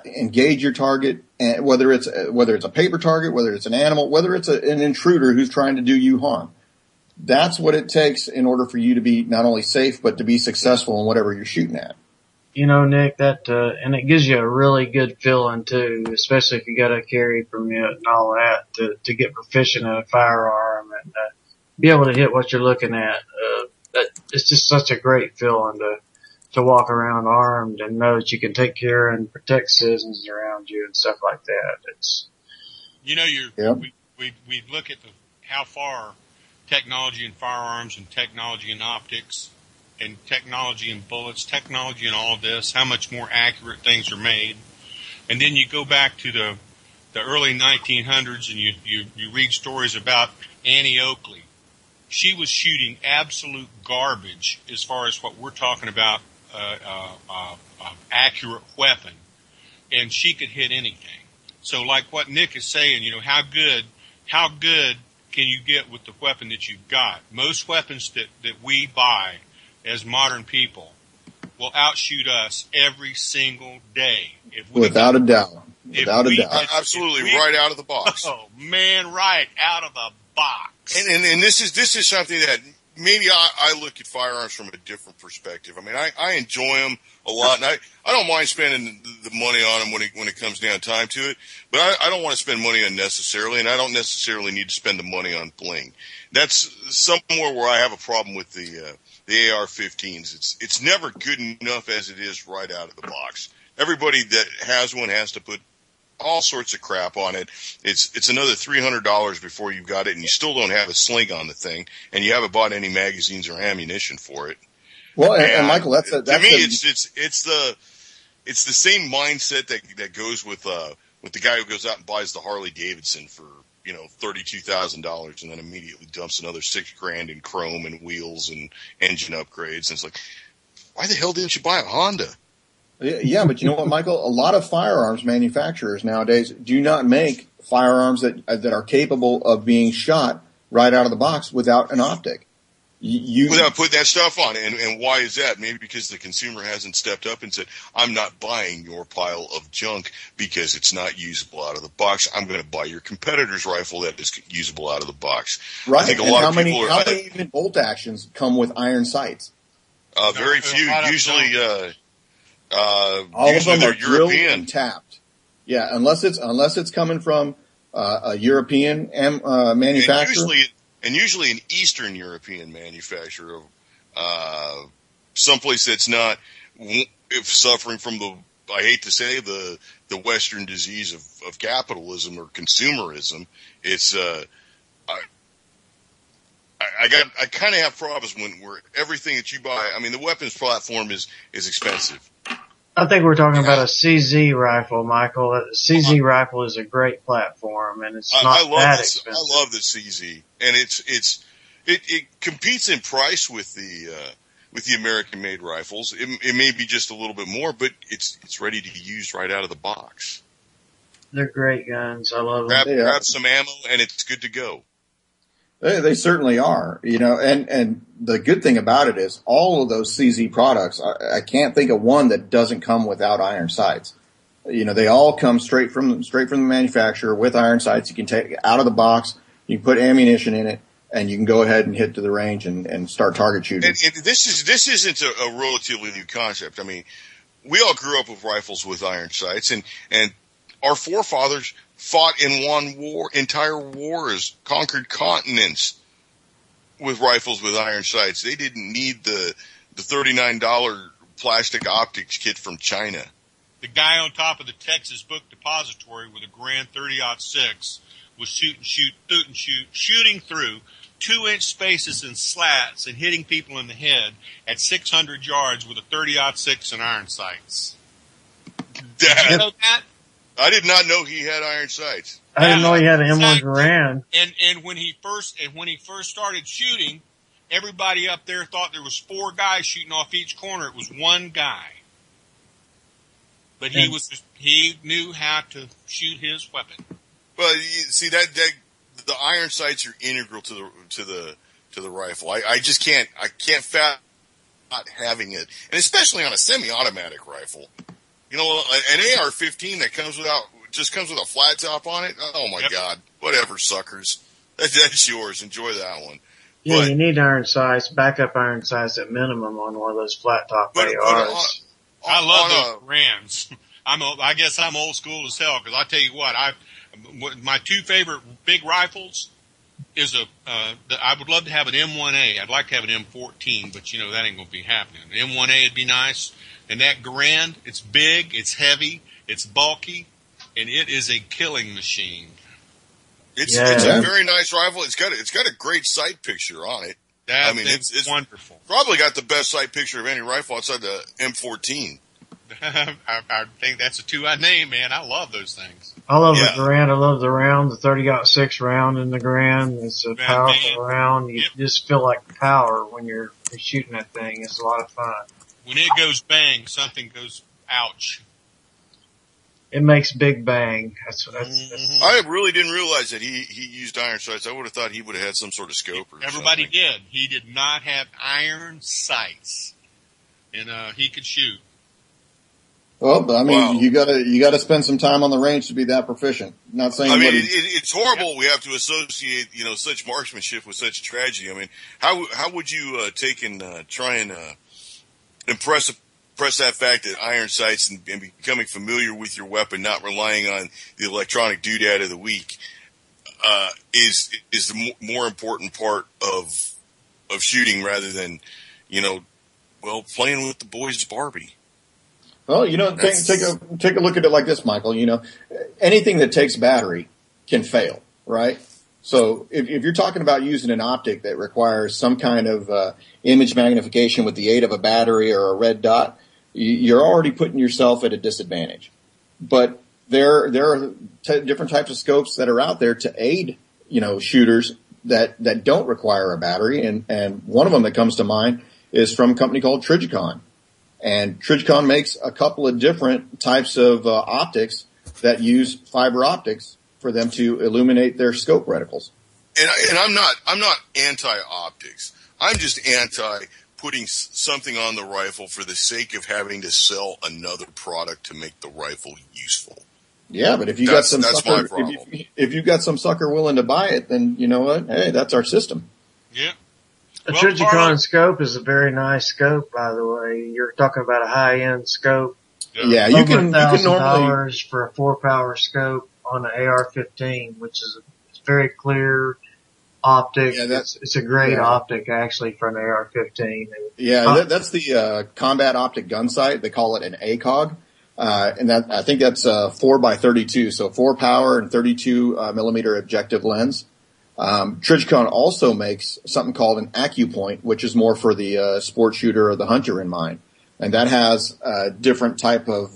engage your target, and whether it's a paper target, whether it's an animal, whether it's an intruder who's trying to do you harm. That's what it takes in order for you to be not only safe, but to be successful in whatever you're shooting at. Nick, and it gives you a really good feeling too, especially if you got a carry permit and all that to get proficient at a firearm and be able to hit what you're looking at. It's just such a great feeling to walk around armed and know that you can take care and protect citizens around you and stuff like that. It's, we look at how far technology in firearms and technology in optics and technology in bullets, technology in all of this, how much more accurate things are made. And then you go back to the early 1900s and you read stories about Annie Oakley. She was shooting absolute garbage as far as what we're talking about, accurate weapon, and she could hit anything. So like what Nick is saying, how good can you get with the weapon that you've got? Most weapons that we buy as modern people will outshoot us every single day. Without a doubt. Without a doubt. Absolutely, right out of the box. Oh man, right out of the box. And this is something that maybe I look at firearms from a different perspective. I mean, I enjoy them a lot, and I don't mind spending the money on them when it comes down time to it. But I don't want to spend money unnecessarily, and I don't necessarily need to spend the money on bling. That's somewhere where I have a problem with the AR-15s. It's never good enough as it is right out of the box. Everybody that has one has to put all sorts of crap on it. It's another $300 before you've got it, and you still don't have a sling on the thing, and you haven't bought any magazines or ammunition for it. Well, and Michael, to me, it's the same mindset that goes with the guy who goes out and buys the Harley Davidson for $32,000 and then immediately dumps another $6,000 in chrome and wheels and engine upgrades. And it's like, why the hell didn't you buy a Honda? Yeah, but you know what, Michael? A lot of firearms manufacturers nowadays do not make firearms that are capable of being shot right out of the box without an optic. Without putting that stuff on. And why is that? Maybe because the consumer hasn't stepped up and said, I'm not buying your pile of junk because it's not usable out of the box. I'm going to buy your competitor's rifle that is usable out of the box. Right. I think and how many even bolt actions come with iron sights? Very few. Usually, all of them they're are drilled European and tapped. Yeah, unless it's coming from a European manufacturer. And usually an Eastern European manufacturer, someplace that's not, if suffering from I hate to say the Western disease of capitalism or consumerism. It's, I kind of have problems where everything that you buy, I mean, the weapons platform is expensive. I think we're talking about a CZ rifle, Michael. A CZ rifle is a great platform, and it's not that expensive. I love the CZ, and it competes in price with the American-made rifles. It may be just a little bit more, but it's ready to use right out of the box. They're great guns. I love them. Grab some ammo, and it's good to go. They certainly are, and the good thing about it is all of those CZ products, I can't think of one that doesn't come without iron sights. They all come straight from the manufacturer with iron sights. You can take it out of the box, you can put ammunition in it, and you can go ahead and hit to the range and start target shooting. And this isn't a relatively new concept. I mean, we all grew up with rifles with iron sights, and our forefathers fought in entire wars, conquered continents with rifles with iron sights. They didn't need the $39 plastic optics kit from China. The guy on top of the Texas Book Depository with a Grand 30-06 was shooting through 2-inch spaces and slats and hitting people in the head at 600 yards with a 30-06 and iron sights. Did you know that? I did not know he had iron sights. I didn't know he had an M1 Garand. And when he first started shooting, everybody up there thought there was 4 guys shooting off each corner. It was one guy, but he knew how to shoot his weapon. Well, you see that the iron sights are integral to the rifle. I just can't fathom not having it, and especially on a semi-automatic rifle. An AR-15 that comes with a flat top on it. Oh my God! Whatever, suckers. That's yours. Enjoy that one. Yeah, you need iron sights, backup iron sights at minimum on one of those flat top ARs. I love those brands. I guess I'm old school as hell because I tell you what, my 2 favorite big rifles is I would love to have an M1A. I'd like to have an M14, but that ain't gonna be happening. An M1A would be nice. And that Garand, it's big, it's heavy, it's bulky, and it is a killing machine. It's a very nice rifle. It's got a great sight picture on it. It's wonderful. Probably got the best sight picture of any rifle outside the M14. I think that's a 2 I name, man. I love those things. I love the Garand. I love the round, the 30-06 round in the Garand. It's a powerful round. You just feel like power when you're shooting that thing. It's a lot of fun. When it goes bang, something goes ouch. It makes big bang. That's I really didn't realize that he used iron sights. I would have thought he would have had some sort of scope or Everybody something. did. He did not have iron sights. and he could shoot. Well, but I mean, Wow. you gotta spend some time on the range to be that proficient. Not saying. I mean, anybody- it's horrible. We have to associate, such marksmanship with such tragedy. I mean, how would you take and try and impress that fact that iron sights and becoming familiar with your weapon, not relying on the electronic doodad of the week, is the more important part of shooting rather than, playing with the boys' Barbie. Well, take a look at it like this, Michael. Anything that takes battery can fail, right? So if you're talking about using an optic that requires some kind of image magnification with the aid of a battery or a red dot, you're already putting yourself at a disadvantage. But there are different types of scopes that are out there to aid, shooters that don't require a battery. And one of them that comes to mind is from a company called Trigicon. And Trigicon makes a couple of different types of optics that use fiber optics for them to illuminate their scope reticles. And I'm not anti-optics. I'm just anti putting something on the rifle for the sake of having to sell another product to make the rifle useful. Yeah, but if you That's got some my sucker, problem. if you got some sucker willing to buy it, then you know what? Hey, that's our system. Yeah. The Well, Trigicon scope is a very nice scope, by the way. You're talking about a high-end scope. Yeah, you Over can normally. $1,000 for a 4-power scope on an AR-15, which is it's very clear optic. Yeah, it's a great optic actually for an AR-15. Yeah, that's the combat optic gun sight. They call it an ACOG. And that, I think that's 4x32, so 4 power and 32 millimeter objective lens. Trigicon also makes something called an AccuPoint, which is more for the sport shooter or the hunter in mind. And that has a different type of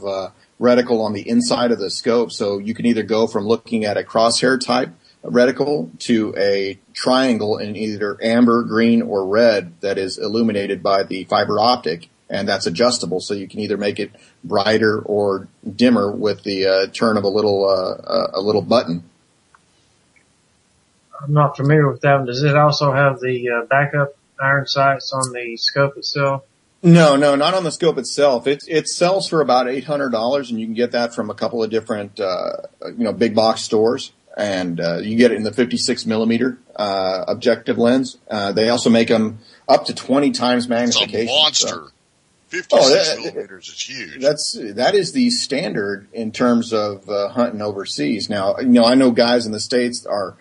reticle on the inside of the scope. So you can either go from looking at a crosshair type reticle to a triangle in either amber, green, or red that is illuminated by the fiber optic. And that's adjustable, so you can either make it brighter or dimmer with the turn of a little button. I'm not familiar with that one. Does it also have the backup iron sights on the scope itself? No, not on the scope itself. It sells for about $800, and you can get that from a couple of different big box stores. And you get it in the 56 millimeter objective lens. They also make them up to 20 times magnification. It's a monster. So. 56 millimeters is huge. That is the standard in terms of hunting overseas. Now, I know guys in the States are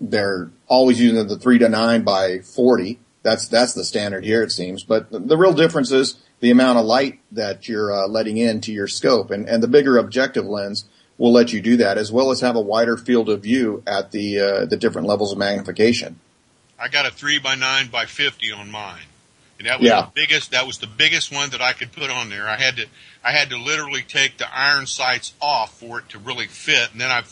they're always using the 3-9 by 40. That's the standard here, it seems. But the real difference is the amount of light that you're letting into your scope, and the bigger objective lens will let you do that, as well as have a wider field of view at the different levels of magnification. I got a 3x9 by 50 on mine. And that was the biggest. That was the biggest one that I could put on there. I had to literally take the iron sights off for it to really fit, and then I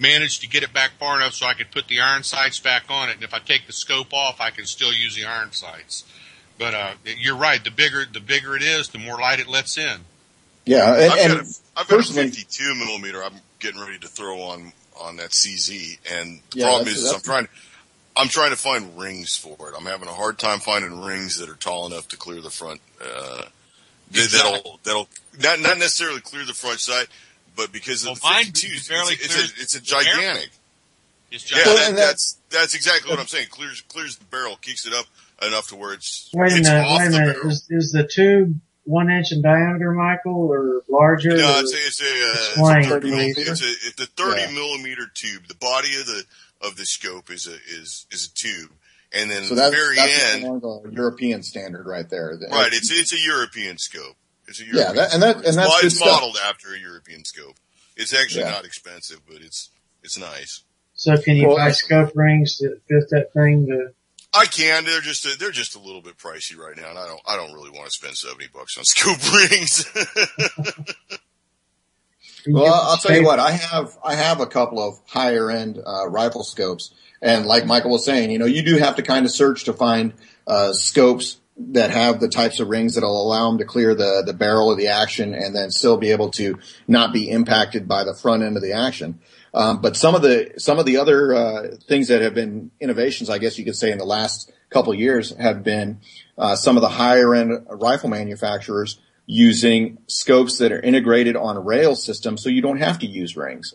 managed to get it back far enough so I could put the iron sights back on it. And if I take the scope off, I can still use the iron sights. But you're right. The bigger it is, the more light it lets in. Yeah, I've got a 52 millimeter. I'm getting ready to throw on that CZ, and the problem is I'm trying to find rings for it. I'm having a hard time finding rings that are tall enough to clear the front. That'll not necessarily clear the front sight, but because of the 52, it's a gigantic. That's exactly what I'm saying. Clears the barrel, keeps it up enough to where it's. Wait a minute. Is the tube 1 inch in diameter, Michael, or larger? No, it's a 30 millimeter tube. The body of the scope is a tube, and then that's very end, more the European standard right there. Right, it's a European scope. It's a European it's modeled after a European scope. It's actually not expensive, but it's nice. So can you buy scope rings that fit that thing? I can. They're just a little bit pricey right now, and I don't really want to spend $70 on scope rings. Well, I'll tell you what, I have a couple of higher end rifle scopes, and like Michael was saying, you do have to kind of search to find scopes that have the types of rings that'll allow them to clear the barrel of the action and then still be able to not be impacted by the front end of the action. But some of the other things that have been innovations, I guess you could say, in the last couple of years have been some of the higher end rifle manufacturers using scopes that are integrated on a rail system, so you don't have to use rings.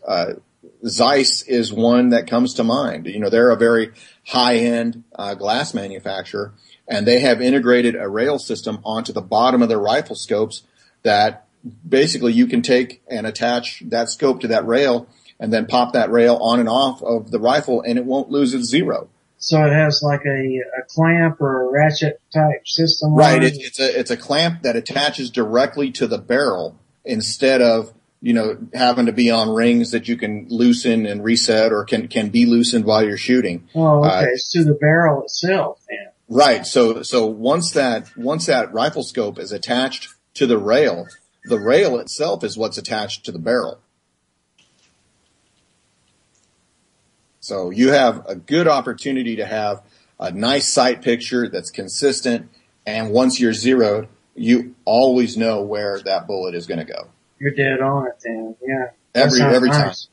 Zeiss is one that comes to mind. You know, they're a very high end glass manufacturer, and they have integrated a rail system onto the bottom of their rifle scopes that basically you can take and attach that scope to that rail and then pop that rail on and off of the rifle, and it won't lose its zero. So it has like a clamp or a ratchet type system. Right. It's a clamp that attaches directly to the barrel instead of, you know, having to be on rings that you can loosen and reset or can be loosened while you're shooting. Oh, okay. It's to the barrel itself then. Right. So once that rifle scope is attached to the rail itself is what's attached to the barrel. So you have a good opportunity to have a nice sight picture that's consistent, and once you're zeroed, you always know where that bullet is going to go. You're dead on it then, yeah. Every time. Nice.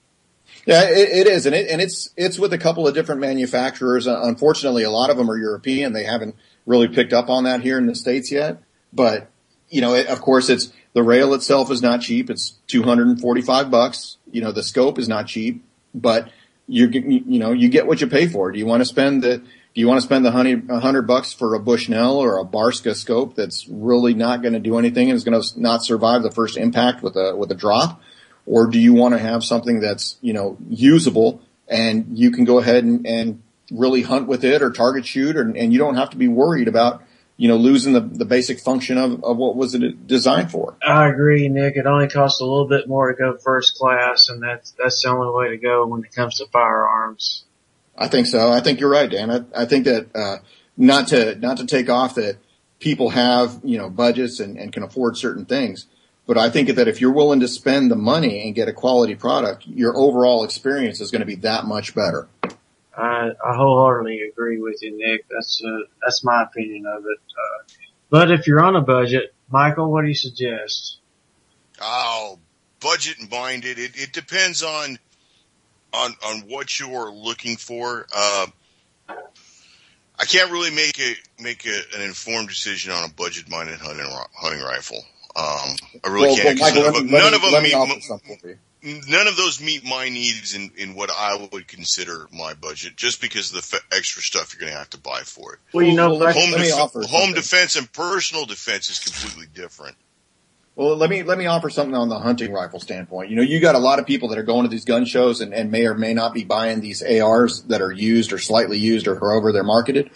Yeah, it is, and it's with a couple of different manufacturers. Unfortunately, a lot of them are European. They haven't really picked up on that here in the States yet. But you know, of course, it's the rail itself is not cheap. It's $245. You know, the scope is not cheap, but you get what you pay for. Do you want to spend the $100 for a Bushnell or a Barska scope that's really not going to do anything and is going to not survive the first impact with a drop? Or do you want to have something that's, you know, usable and you can go ahead and really hunt with it or target shoot and you don't have to be worried about, you know, losing the basic function of what was it designed for? I agree, Nick. It only costs a little bit more to go first class, and that's the only way to go when it comes to firearms. I think so. I think you're right, Dan. I think that not to take off that people have, you know, budgets and can afford certain things. But I think that if you're willing to spend the money and get a quality product, your overall experience is going to be that much better. I wholeheartedly agree with you, Nick. That's my opinion of it. But if you're on a budget, Michael, what do you suggest? Oh, budget minded. It depends on what you're looking for. I can't really make an informed decision on a budget minded hunting rifle. I really can't. Michael, None of those meet my needs in what I would consider my budget, just because of the extra stuff you're going to have to buy for it. Well, you know, home defense and personal defense is completely different. Well, let me offer something on the hunting rifle standpoint. You know, you got a lot of people that are going to these gun shows and may or may not be buying these ARs that are used or slightly used or however they're marketed.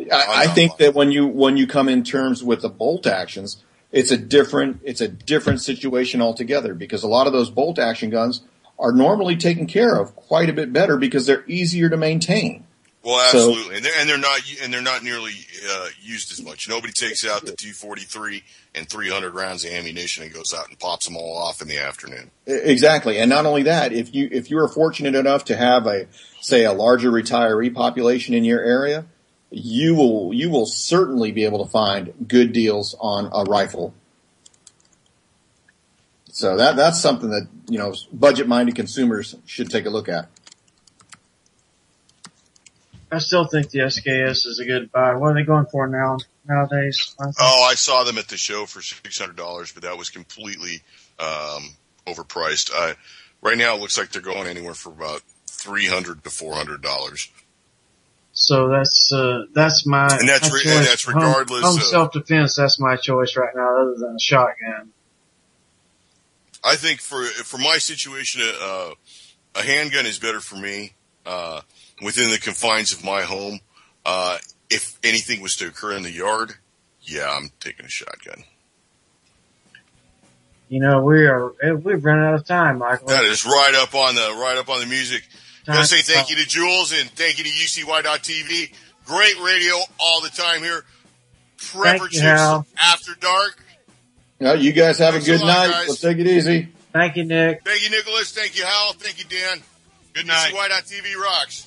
I think that when you come in terms with the bolt actions, it's a different situation altogether, because a lot of those bolt action guns are normally taken care of quite a bit better because they're easier to maintain. Well, absolutely, and they're not nearly used as much. Nobody takes out the 243 and 300 rounds of ammunition and goes out and pops them all off in the afternoon. Exactly, and not only that, if you are fortunate enough to have a larger retiree population in your area, you will certainly be able to find good deals on a rifle. So that's something that, you know, budget-minded consumers should take a look at. I still think the SKS is a good buy. What are they going for nowadays? Oh, I saw them at the show for $600, but that was completely overpriced. Right now, it looks like they're going anywhere for about $300 to $400. So that's my and that's regardless home self-defense. That's my choice right now, other than a shotgun. I think for my situation, a handgun is better for me within the confines of my home. If anything was to occur in the yard, yeah, I'm taking a shotgun. You know, we've run out of time, Michael. That is right up on the music. I gotta say thank you to Jules and thank you to UCY.TV. Great radio all the time here. Prepper Chicks After Dark. Well, you guys have a good night. Let's take it easy. Thank you, Nick. Thank you, Nicholas. Thank you, Hal. Thank you, Dan. Good night. UCY.TV rocks.